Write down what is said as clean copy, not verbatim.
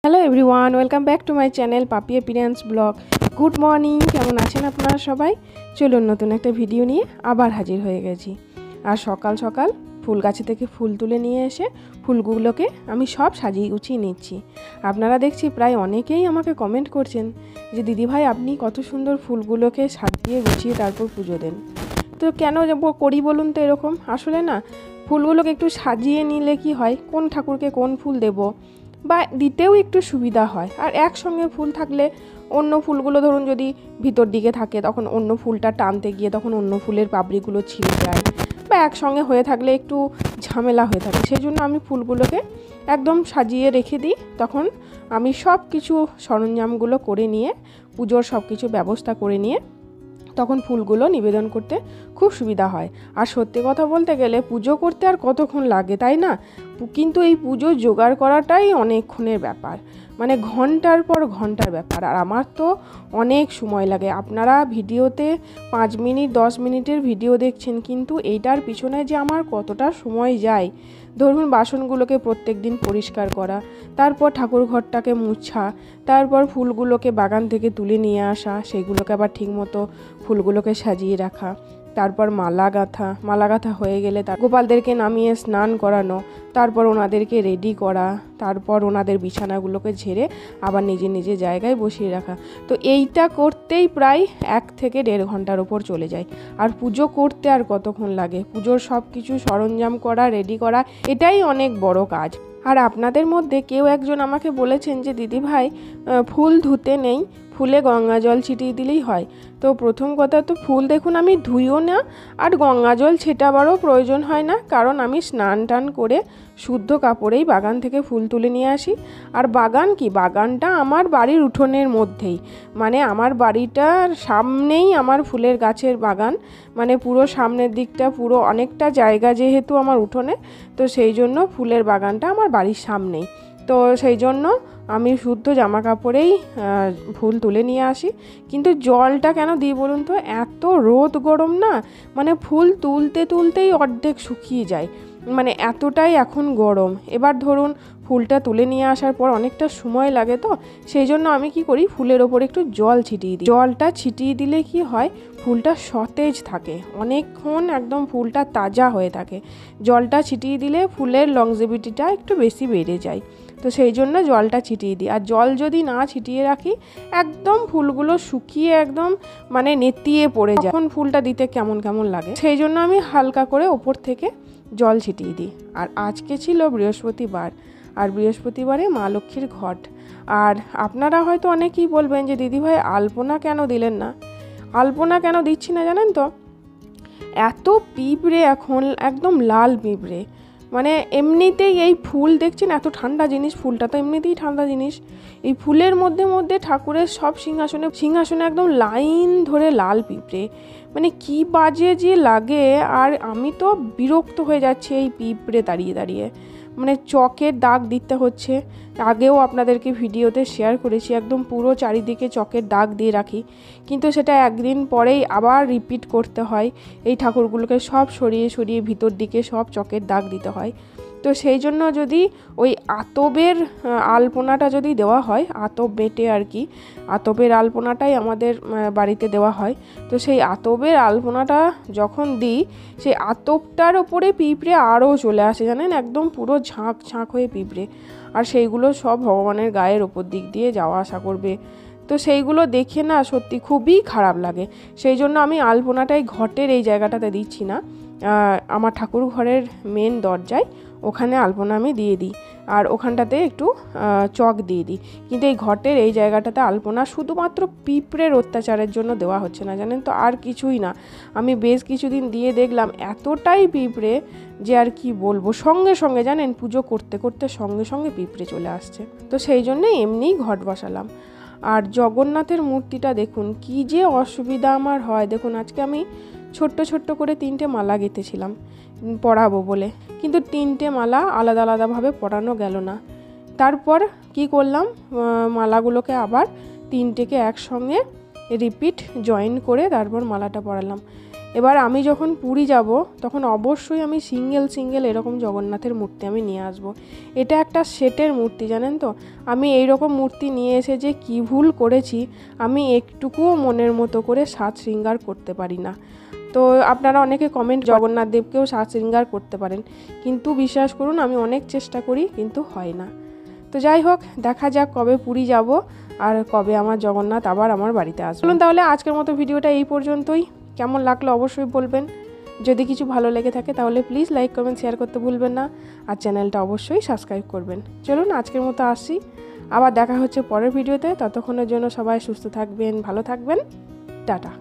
Hello everyone, welcome back to my channel পাপি appearance blog. Good morning, কেমন আছেন আপনারা সবাই? চলুন নতুন একটা ভিডিও নিয়ে আবার হাজির হয়ে গেছি। আর সকাল সকাল ফুল গাছে থেকে ফুল তুলে নিয়ে এসে ফুলগুলোকে আমি সব সাজিয়ে গুছিয়ে নিচ্ছি। আপনারা দেখছি প্রায় অনেকেই আমাকে কমেন্ট করছেন যে দিদিভাই আপনি কত সুন্দর ফুলগুলোকে সাজিয়ে গুছিয়ে তারপর পুজো দেন। তো কেন করি বলুন তো এরকম? আসলে না, ফুলগুলোকে একটু সাজিয়ে নিলে কি হয়, কোন ঠাকুরকে কোন ফুল দেব বা দিতেও একটু সুবিধা হয়। আর একসঙ্গে ফুল থাকলে অন্য ফুলগুলো ধরুন যদি ভিতর দিকে থাকে তখন অন্য ফুলটা টানতে গিয়ে তখন অন্য ফুলের পাপড়িগুলো ছিঁড়ে যায়, বা একসঙ্গে হয়ে থাকলে একটু ঝামেলা হয়ে থাকে। সেই জন্য আমি ফুলগুলোকে একদম সাজিয়ে রেখে দিই। তখন আমি সব কিছু সরঞ্জামগুলো করে নিয়ে, পুজোর সব কিছু ব্যবস্থা করে নিয়ে তখন ফুলগুলো নিবেদন করতে খুব সুবিধা হয়। আর সত্যি কথা বলতে গেলে পুজো করতে আর কতক্ষণ লাগে, তাই না? কিন্তু এই পুজো জোগাড় করাটাই অনেকক্ষণের ব্যাপার, মানে ঘন্টার পর ঘন্টার ব্যাপার। আর আমার তো অনেক সময় লাগে। আপনারা ভিডিওতে 5 মিনিট 10 মিনিটের ভিডিও দেখছেন, কিন্তু এইটার পিছনে যে আমার কতটা সময় যায়। ধরুন বাসনগুলোকে প্রত্যেক দিন পরিষ্কার করা, তারপর ঠাকুর ঘরটাকে মুছা, তারপর ফুলগুলোকে বাগান থেকে তুলে নিয়ে আসা, সেইগুলোকে আবার ঠিকমতো ফুলগুলোকে সাজিয়ে রাখা, তারপর মালা গাঁথা হয়ে গেলে তার গোপালদেরকে নামিয়ে স্নান করানো, তারপর ওনাদেরকে রেডি করা, তারপর ওনাদের বিছানাগুলোকে ঝেড়ে আবার নিজে নিজে জায়গায় বসিয়ে রাখা। তো এইটা করতেই প্রায় 1 থেকে 1.5 ঘন্টার ওপর চলে যায়। আর পুজো করতে আর কতক্ষণ লাগে? পুজোর সব কিছু সরঞ্জাম করা, রেডি করা, এটাই অনেক বড় কাজ। আর আপনাদের মধ্যে কেউ একজন আমাকে বলেছেন যে দিদিভাই ফুল ধুতে নেই, ফুলে গঙ্গা জল ছিটিয়ে দিলেই হয়। তো প্রথম কথা তো ফুল দেখুন আমি ধুইও না, আর গঙ্গা জল ছেটাবারও প্রয়োজন হয় না, কারণ আমি স্নান টান করে শুদ্ধ কাপড়েই বাগান থেকে ফুল তুলে নিয়ে আসি। আর বাগানটা আমার বাড়ির উঠোনের মধ্যেই, মানে আমার বাড়িটার সামনেই আমার ফুলের গাছের বাগান, মানে পুরো সামনের দিকটা পুরো অনেকটা জায়গা যেহেতু আমার উঠোনে, তো সেই জন্য ফুলের বাগানটা আমার বাড়ির সামনেই। তো সেই জন্য আমি শুদ্ধ জামা কাপড়েই ফুল তুলে নিয়ে আসি। কিন্তু জলটা কেন দিই বলুন তো? এত রোদ গরম না, মানে ফুল তুলতেই অর্ধেক শুকিয়ে যায়, মানে এতটাই এখন গরম। এবার ধরুন ফুলটা তুলে নিয়ে আসার পর অনেকটা সময় লাগে, তো সেই জন্য আমি কি করি, ফুলের ওপর একটু জল ছিটিয়ে দিই। জলটা ছিটিয়ে দিলে কি হয়, ফুলটা সতেজ থাকে অনেকক্ষণ, একদম ফুলটা তাজা হয়ে থাকে। জলটা ছিটিয়ে দিলে ফুলের লংজিভিটিটা একটু বেশি বেড়ে যায়, তো সেই জন্য জলটা ছিটিয়ে দিই। আর জল যদি না ছিটিয়ে রাখি, একদম ফুলগুলো শুকিয়ে একদম মানে নেতিয়ে পড়ে যায়, তখন ফুলটা দিতে কেমন কেমন লাগে। সেই জন্য আমি হালকা করে ওপর থেকে জল ছিটিয়ে দিই। আর আজকে ছিল বৃহস্পতিবার, আর বৃহস্পতিবারে মা লক্ষ্মীর ঘট। আর আপনারা হয়তো অনেকেই বলবেন যে দিদিভাই আলপনা কেন দিলেন না? আলপনা কেন দিচ্ছি না জানেন তো? এত পিঁপড়ে এখন, একদম লাল পিঁপড়ে, মানে এমনিতেই এই ফুল দেখছেন এত ঠান্ডা জিনিস, ফুলটা তো এমনিতেই ঠান্ডা জিনিস, এই ফুলের মধ্যে ঠাকুরের সব সিংহাসনে একদম লাইন ধরে লাল পিঁপড়ে, মানে কি বাজে যে লাগে। আর আমি তো বিরক্ত হয়ে যাচ্ছি এই পিঁপড়ে দাঁড়িয়ে, মানে চকের দাগ দিতে হচ্ছে। আগেও আপনাদেরকে ভিডিওতে শেয়ার করেছি, একদম পুরো চারিদিকে চকের দাগ দিয়ে রাখি, কিন্তু সেটা একদিন পরেই আবার রিপিট করতে হয়। এই ঠাকুরগুলোকে সব সরিয়ে ভিতর দিকে সব চকের দাগ দিতে হয়। তো সেই জন্য যদি ওই আতবের আলপনাটা যদি দেওয়া হয়, আতব বেটে আর কি, আতবের আলপনাটাই আমাদের বাড়িতে দেওয়া হয়। তো সেই আতবের আলপনাটা যখন দিই, সেই আতবটার ওপরে পিঁপড়ে আরও চলে আসে জানেন, একদম পুরো ঝাঁক হয়ে পিঁপড়ে। আর সেইগুলো সব ভগবানের গায়ের ওপর দিক দিয়ে যাওয়া আসা করবে। তো সেইগুলো দেখে না সত্যি খুবই খারাপ লাগে। সেই জন্য আমি আলপনাটাই ঘটের এই জায়গাটাতে দিচ্ছি না, আমার ঠাকুর ঘরের মেন দরজায় ওখানে আলপনা আমি দিয়ে দিই, আর ওখানটাতে একটু চক দিয়ে দিই। কিন্তু এই ঘটের এই জায়গাটাতে আলপনা শুধুমাত্র পিঁপড়ের অত্যাচারের জন্য দেওয়া হচ্ছে না জানেন তো, আর কিছুই না। আমি বেশ কিছুদিন দিয়ে দেখলাম এতটাই পিঁপড়ে যে আর কি বলবো। সঙ্গে জানেন পুজো করতে সঙ্গে পিঁপড়ে চলে আসছে। তো সেই জন্যে এমনিই ঘট বসালাম। আর জগন্নাথের মূর্তিটা দেখুন কি যে অসুবিধা আমার হয়। দেখুন আজকে আমি ছোট্ট করে 3টে মালা গেঁথেছিলাম পরাবো বলে, কিন্তু 3টে মালা আলাদাভাবে পরানো গেল না। তারপর কি করলাম, মালাগুলোকে আবার 3টেকে একসঙ্গে রিপিট জয়েন করে তারপর মালাটা পরালাম। এবার আমি যখন পুরী যাব তখন অবশ্যই আমি সিঙ্গেল এরকম জগন্নাথের মূর্তি আমি নিয়ে আসব। এটা একটা সেটের মূর্তি, জানেন তো। আমি এই রকম মূর্তি নিয়ে এসে যে কী ভুল করেছি, আমি একটুকুও মনের মতো করে সাজ শৃঙ্গার করতে পারি না। তো আপনারা অনেকে কমেন্ট জগন্নাথ দেবকেও সাজ শৃঙ্গার করতে পারেন, কিন্তু বিশ্বাস করুন আমি অনেক চেষ্টা করি কিন্তু হয় না। তো যাই হোক, দেখা যাক কবে পুরী যাব আর কবে আমার জগন্নাথ আবার আমার বাড়িতে আসবে। চলুন তাহলে আজকের মতো ভিডিওটা এই পর্যন্তই। কেমন লাগলো অবশ্যই বলবেন। যদি কিছু ভালো লেগে থাকে তাহলে প্লিজ লাইক কমেন্ট শেয়ার করতে ভুলবেন না, আর চ্যানেলটা অবশ্যই সাবস্ক্রাইব করবেন। চলুন আজকের মতো আসি, আবার দেখা হচ্ছে পরের ভিডিওতে। ততক্ষণের জন্য সবাই সুস্থ থাকবেন, ভালো থাকবেন, টাটা।